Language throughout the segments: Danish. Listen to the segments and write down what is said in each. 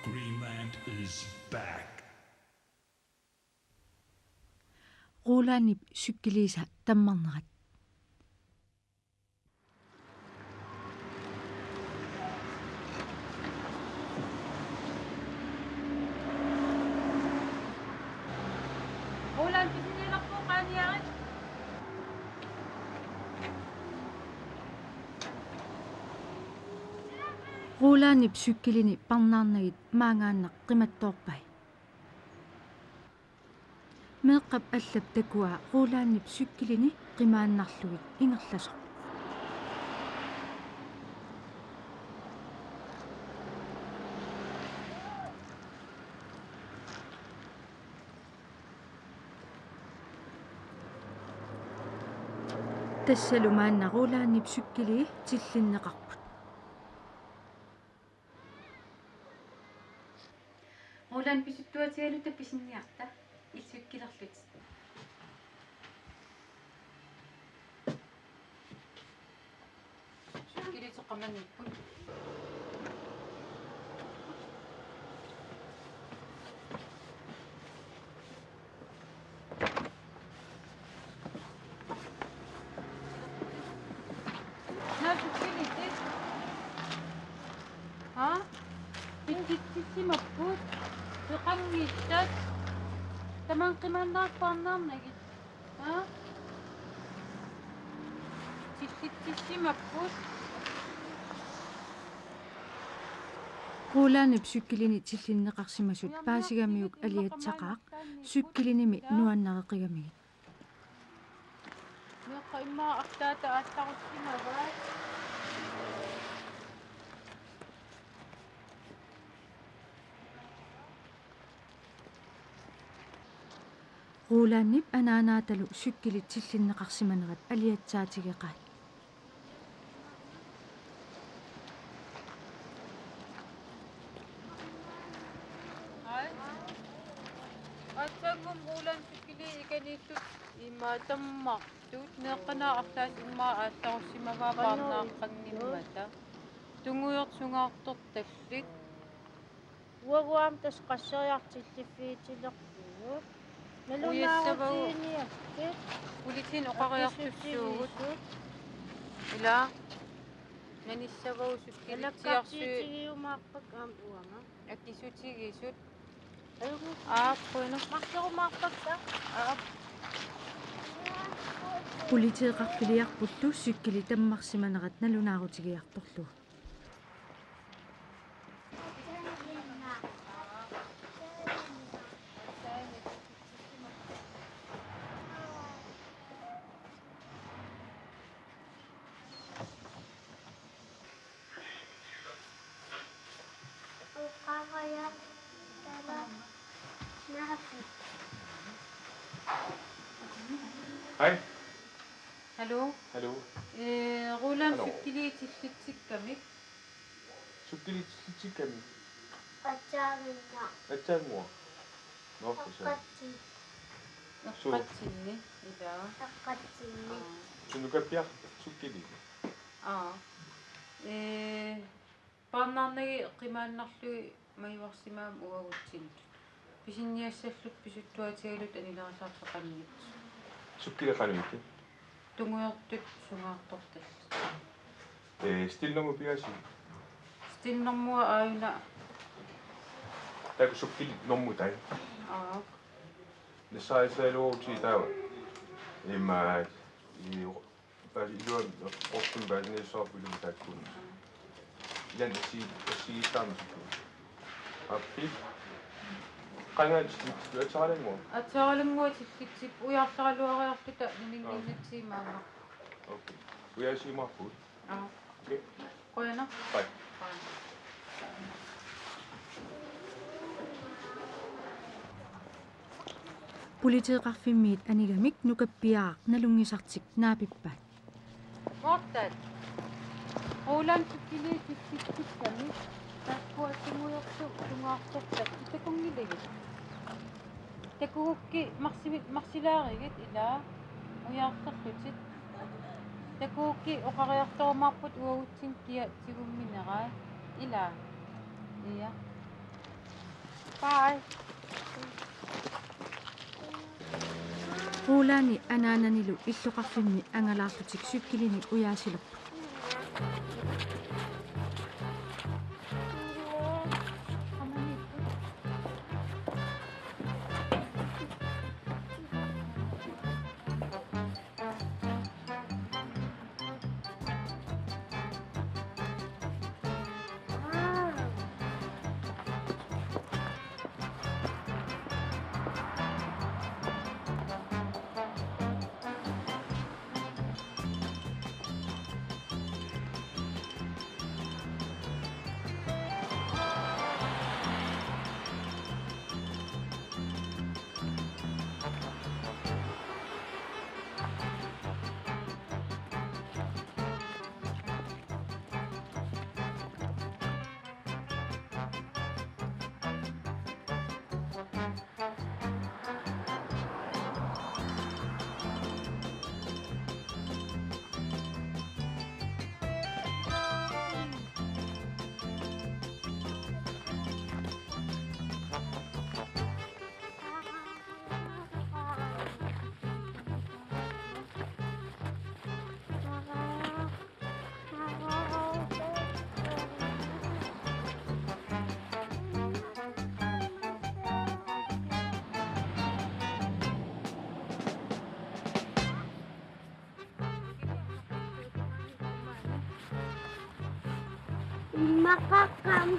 Greenland is back. Quulaanip sykkiliisa tammarnerat. Quulaan pisinilaqku qaaniarit. Quulaanip sykkilini parnaarnagit maangaanneq qimattoorpai. Meeqqap allap takua quulaanip sykkilini qimaannarlugit ingerlasoq. Tassalumaanna quulaanip sykkili tillinneqarput. Quulaan pisuttuatigaluta pisinniarta issukkilerlut. Sykkiliteqamannipput. Sykkilitit. Ha? Pintitsimapput. Tuqangiittat. Taman qimannaarparnaarnagit. Ha? Tissimapput. Quulaanip sykkilini tillinneqarsimasut paasigamiuk aliatsaqaaq sykkilinimi nuannareqigamigit. Meeqa immaa artaata aallarussimagaa. Quulaannip anaanaatalu sykkilit tillinneqarsimanerat aliatsaatigeqaat. Hai. Atangum quulaan sykkili ikaniittut immaa tammartut meeqqanaartaas immaa aallarussimagaa paarnaaqqannimmata. Tunguyorsungaartortallit. Uaguam tasqassariartilliffiitilerpugut. Nalunaarutiiniartit. Ulitin oqariartussuugut. Ila nanissavau sykkilitsiarsu Alakkartiitigiumaarpak uanga. akkisutigisut Ayugu aappuinu markerumaarpakta. Puliteeqarpiliarpullu sykkili tammarsimanerat nalunaarutigiartorlu. Uqaraya tala nafi. Hej. Hallo. Hallo. Quulaan Hallo. sykkiliitillitsikkami Sukkelitsikami. Qachaminna. Atsalmua. Nå for så. Taqqatsi. eqqatsinni ila Taqqatsinni. Så nu kan Bjørn sukkeli. paarnaarnagi qimaannarlugi maivarsimaam uagutsinut pisinniassalluk pisuttuatigalut anilerisarfaqanniit Sukkeli qanumikki. tunguyortut sungaartortall Stilnomu piasi. stinnermua aayuna Taku sukkeli nommu tai. Ne sai luuti tawa. Imma bali luon oppun bali ne soopilu takkun. Jan si stamsu. Appi. Qangaat atsalengo. atsaaralunguatillitsip ujaarlaraluariartuta nininginnatsiimaama Okay. Piasi mahfud. Okay. qoyana Bye. Puliteeqarfimmiit anigamik nukappiaaq nalungisartik naapippaat. Mortat. Quulaan sykkiliitissikkami taskuatsinguyortu tungaartortat takungilagit takugukki marsilaarigit ilaa ujaarlerlutit takugukki oqariartorumaarput uagutsin kia tigummineraa ilaa iya Bye. Quulaani anaananilu illuqarfimmi angalaartutik sykkilini uyaasilorpu. Makakamay.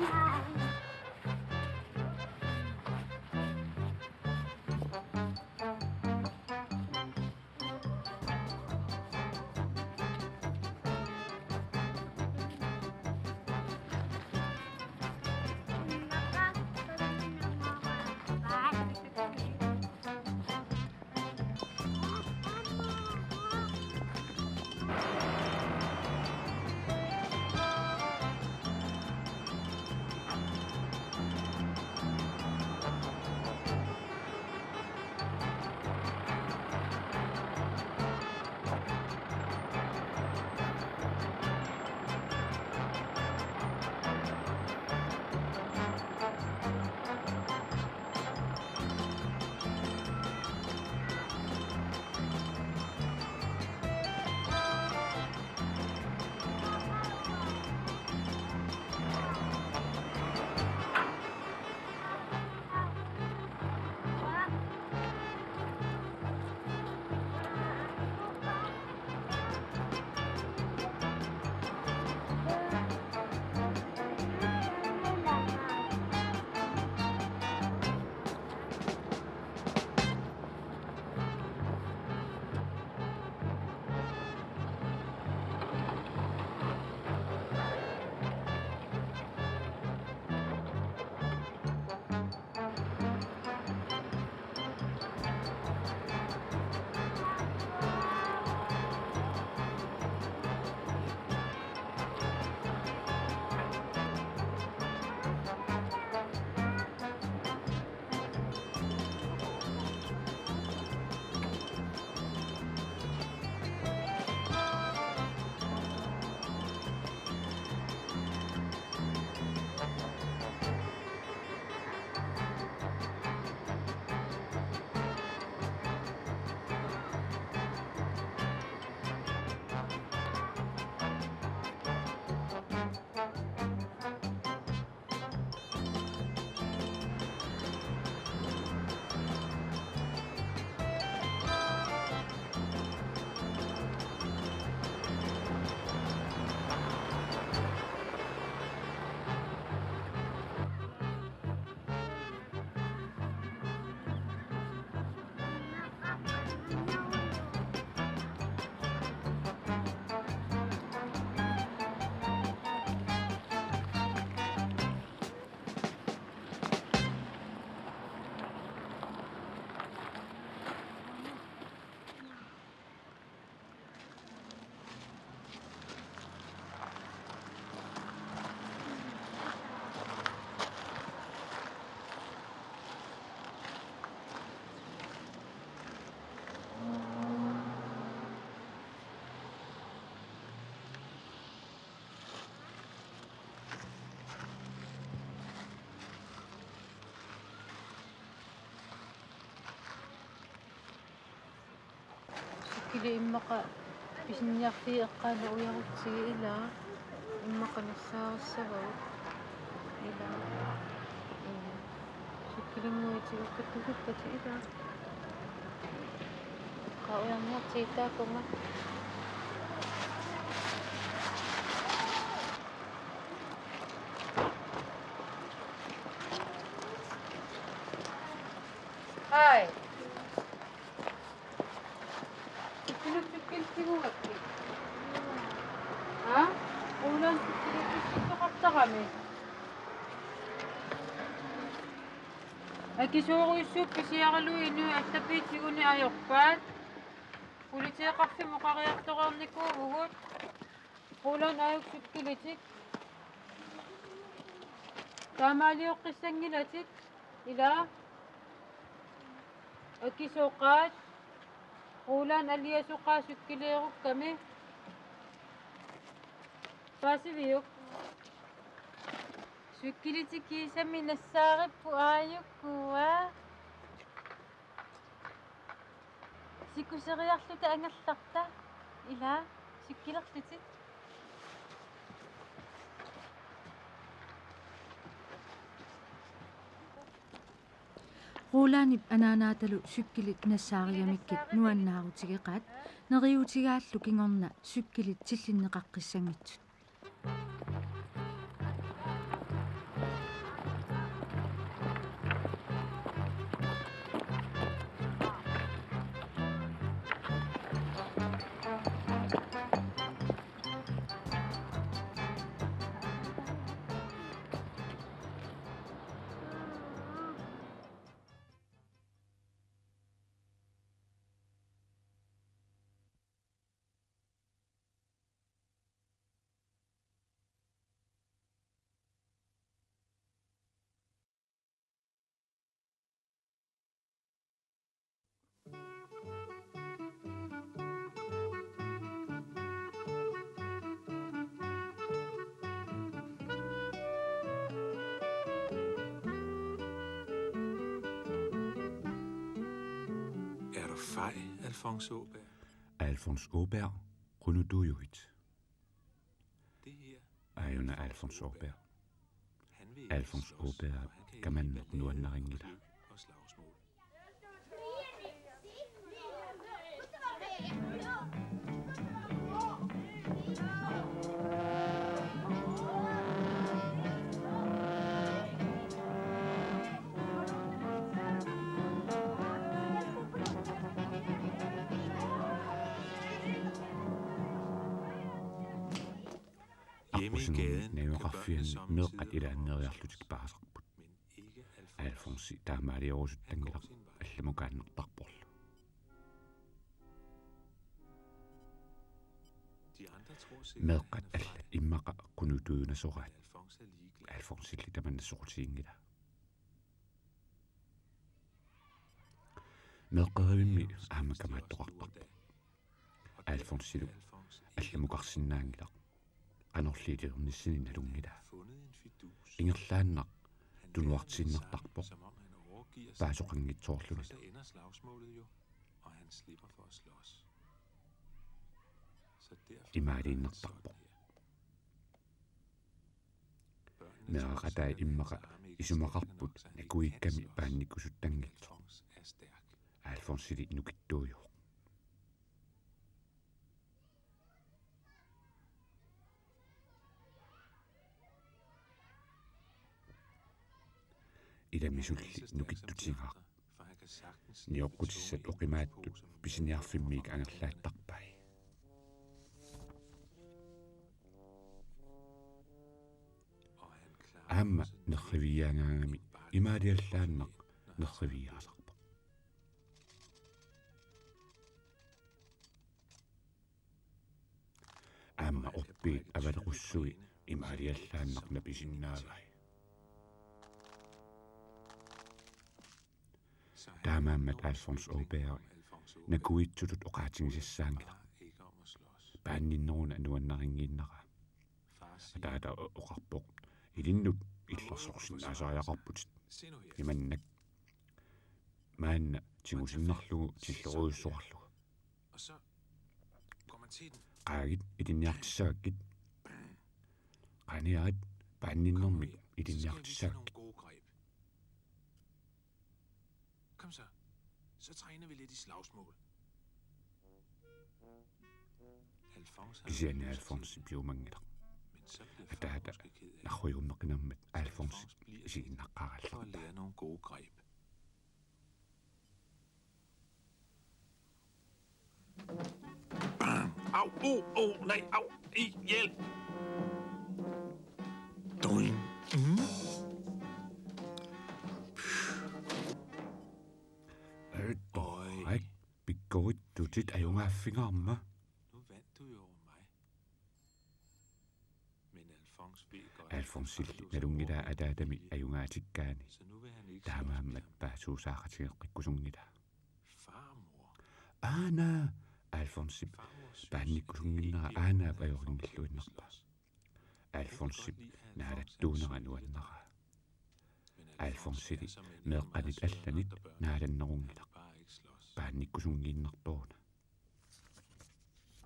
sukkili immaqa pisinniarti eqqaana uyarutsigi ila immaqa nassaarussavaut ila sukkilinguitiukkattukuppati ila qaujarniartiittaakunga Hai. Sukkiltiguakki. Ha? Ulan sukkiltiguqartaqami. Akisuuruissuup pisiaraluinu allappiitsiguni ajorpaat. Kuliteeqarfimu qariartoqarnikuuvugut. Ulan ayuk sukkilitik. Taamaaliuqqissangilatik ila Akisuuqaat Ulan aliasuqaa sukkileerukkami Paasiviuk sukkilitikiisami nassaarippu aayukkuwa sikuseriarluta angerlarta ila sukkilerlutit Ruulaanip anaanaatalu sukkilit nassaariamikkit nuannaarutigеqaat neriutigaallu kingorna sukkilit tillinneqaqqissangitsut Er du fej, Alfons Åberg? Alfons Åberg, Runudujuit. Det her, Ajuna Alfons Åberg. han vil ikke Alfons slås, Åberg, og han kan gammel ikke lide nuannaringila. klø og slagsmål. Hjemme i Arpusin gaden kan neuraffian børnene sommetider meeqat ilaanneeriarlutik overraske, paasarput. men ikke Alfonsi taamaaliorusuttanngilaq Han går sin vej. allamukaannertarporlu. De andre tror sikkert, Meeqat han er alla fej, immaqa men kunutuunasoraat Alfons er ligeglad. Alfonsilli tamannasorutiingila. Meeqerivimmi aamakamaattoqartarpu. Alfonsilu allamuqarsinnaangilaq qanorliiliernissini nalungila. Ingerlaannaq tunuartiinnertarpoq paasoqanngitsoorlunit. Så ender slagsmålet jo, og han slipper for at slås. Så derfor Imaaliinnertarpoq. Meaqatai immaqa isumaqarput nakuikkami paannikkusuttangitso. Alfons er stærk. Alfonsili nukittuuju. Ilamisulli nukittutigaaq. For han kan sagtens Niorqutissat oqimaattut pisiniarfimmiik angerlaattarpai. og han klarer Aamma også nerriviaangaangami imaaliallaannaq nerriviaasarpa. Aamma oppiit avalequssui imaaliallaannaq napisinnaavai. Så han Taamaammat Alfons Åberg nakuitsulut oqaatingisissaangila. ikke om at slås. Paanninneruna nuannaringiinnaqa. Far siger, Taata oqarpoq ilinnut illersorsinnaasariaqarput se nu her. imannak maanna tingusinnerlugu tilleruissuarlugu. Og så qaagit itinniartissagakkit qaniarit paanninnermik itinniartissagakkit. Kom så træner vi lidt i slagsmål. Kisiani Alfonsi piumangilaq ataata narruyummeqinammat Alfonsi isiginnaqqarallar For at lære nogle gode greb. Au, nej, au, hjælp! Doing. Oi, pikkoittutit ajungaafingaarma. Nu vandt du jo over mig. Men Alfons ved godt, Alfonsilli nalungila ataatami ajungaatikkaani så nu vil han ikke taamaammat paasuusaaqatigeqqikkusungila. Farmor. Aana Alfonsi paannikkusunginnera aanaap ajoringilluinnerpa. Alfonsi naalattuunera nuannara. Alfonsili meeqqanit allanit naalannerungilaq paannikkusungiinnartuuna.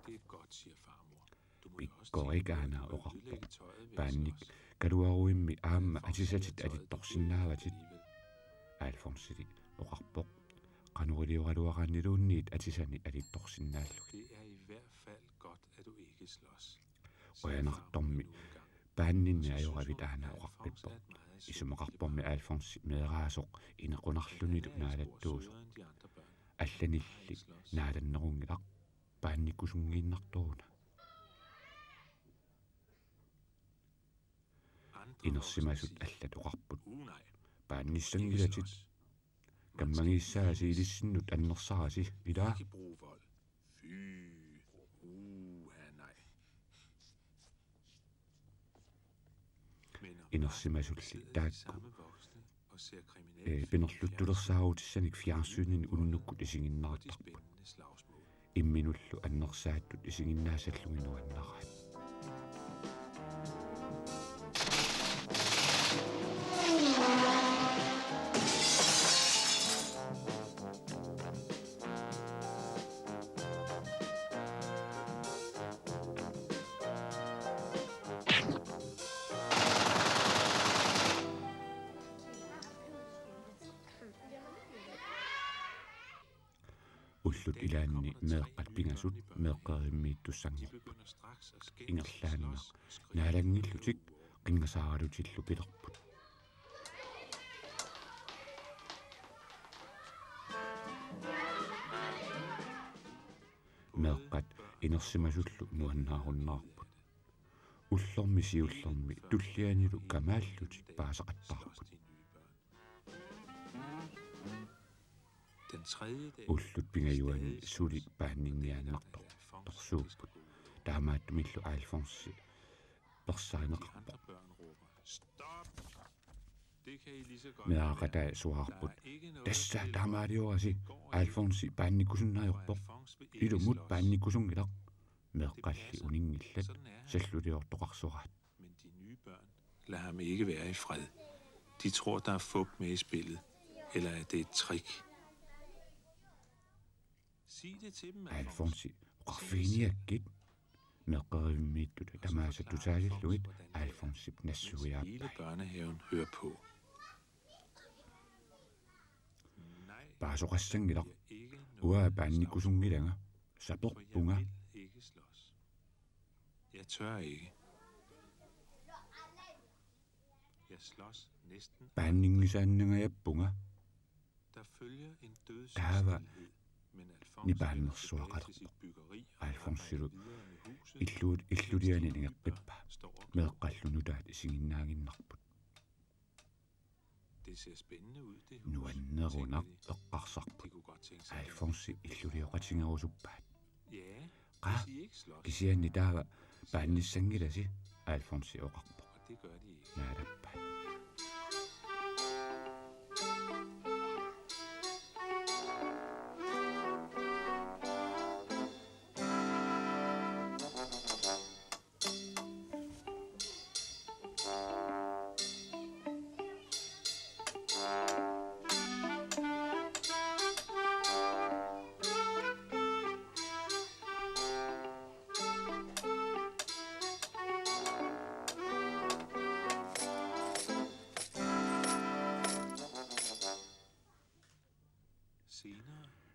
Det er godt, siger farmor. Du må Pikkoikaana oqarpoq paannik kaluaruimmi aamma atisatit atittorsinnaavatit. Alfonsili oqarpoq qanurilioraluaqaanniluunniit atisani alittorsinnaallugi. Det er i hvert fald godt, at du ikke slås. Oyanartormi paanninni ajoravit aana oqarpippoq. Isumeqarpormi Alfonsi meeraasoq inequnarlunilu naalattuusoq. Allanilli naalannerungilaq paannikkusungiinnartuuna. Inersimasut allat oqarput paannissangilatit kammangiissaasi ilissinut annersarasi ilaa Ikke brug vold. Fy. Nej. inersimasulli taakku Samme voksne og ser kriminelle pinerluttulersaarutisanik fjarsyynin unnukkut isinginnaartarput spændende slagsmål. imminullu annersaattut isinginnaasalluginuannaraat. Ullut ilaanni meeqqat pingasut meeqqerimmiittussangippu Begynder straks at skændes, ingerlaanneq slås, skrige. naalangillutik qingasaaralutillu pilerput. Meeqqat inersimasullu nuannaarunnarput. Ullormi siullormi tullianilu kamaallutik paasaqattarput. Den tredje dag Ullut pingajuani suli paanninniaannertor torsuupput. Taamaattumillu Alfonsi persaaneqarpoq. andre børn råber, stop! Det kan I lige så godt Meaqataa suarput. ikke noget Tassa at taamaaliorasi Alfonsi paannikkusunnaajorpoq. Alfons vil ikke Ilumut slås. paannikkusungilaq meeqqalli uningillat Sådan er han. salluliortoqarsurat. Men de nye børn lader ham ikke være i fred. De tror, der er fup med i spillet. Eller at det er et trick. Sig det til dem, Alfonsi uqarfiiniakkit meeqqerimmiittut tamaasattusaalilluit Alfonsi Hele nassuiaappai. børnehaven hører på. Nej, Paasoqassangilaq ikke uaa paannikkusungilanga for saperpunga jeg vil ikke slås. Jeg tør ikke. Jeg slås næsten. paanningisaannangajappunga Der følger en Taava dødsenstilhed. Men Alfons nipaannersuaqalerpoq. sit byggeri og Alfonsilu arbejder videre med huset. illudianiningerpippa Står og meeqqallunutaat isinginnaaginnerput. Det ser spændende ud, det hus. Nuannerunaq tænker de. eqqarsarput. De kunne godt tænke sig. Alfonsi illulioqatingerusuppaat. Ja, Qa hvis I ikke slås. kisianni taava paannissangilasi Alfonsi oqarpoq Og det gør de ikke. naalappaat.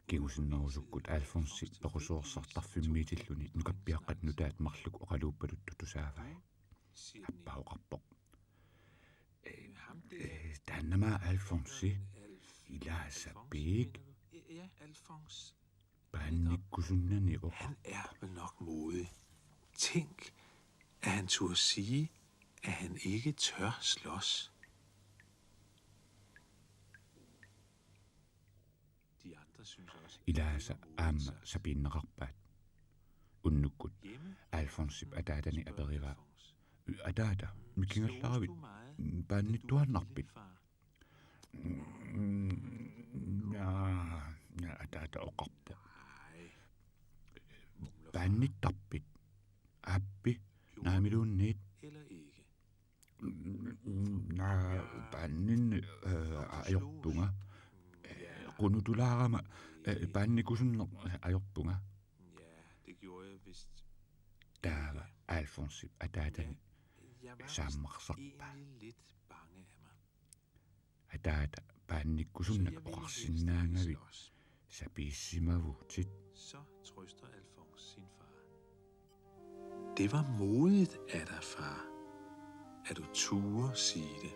Kigusinnerusukkut Alfonsi perusuorsartarfimmiitilluni nukappiaqqat nutaat marluk oqaluuppalut tutusaavai. Appauqarpoq. Taannamaa Alfonsi ilaasappiik. Ja, Alfons. Paannikkusunnani oqa. Han er vel nok modig. Tænk, at han turde sige, at han ikke tør slås. De andre synes også, Ilaasa aamma sapiinneqarpaat. Unnukkut Alfonsip ataatani aperiva. Ataata mikingallaravit paannittuannarpit. Ja ataata oqarpo. Paannittarpit. Appi naamiluunniit. eller ikke. Paannin ajorpunga. Qunutulaarama paannikusunner ajorpunga. Ja, det gjorde jeg vist. Taava Alfonsip ataatani Jeg var saammarsarpa. egentlig lidt bange af mig. Ataata Så paannikusunnak jeg ville helst ikke oqarsinnaangavit slås. sapiissimavuutit. Så trøster Alfons sin far. Det var modigt af dig, far, at du turde sige det.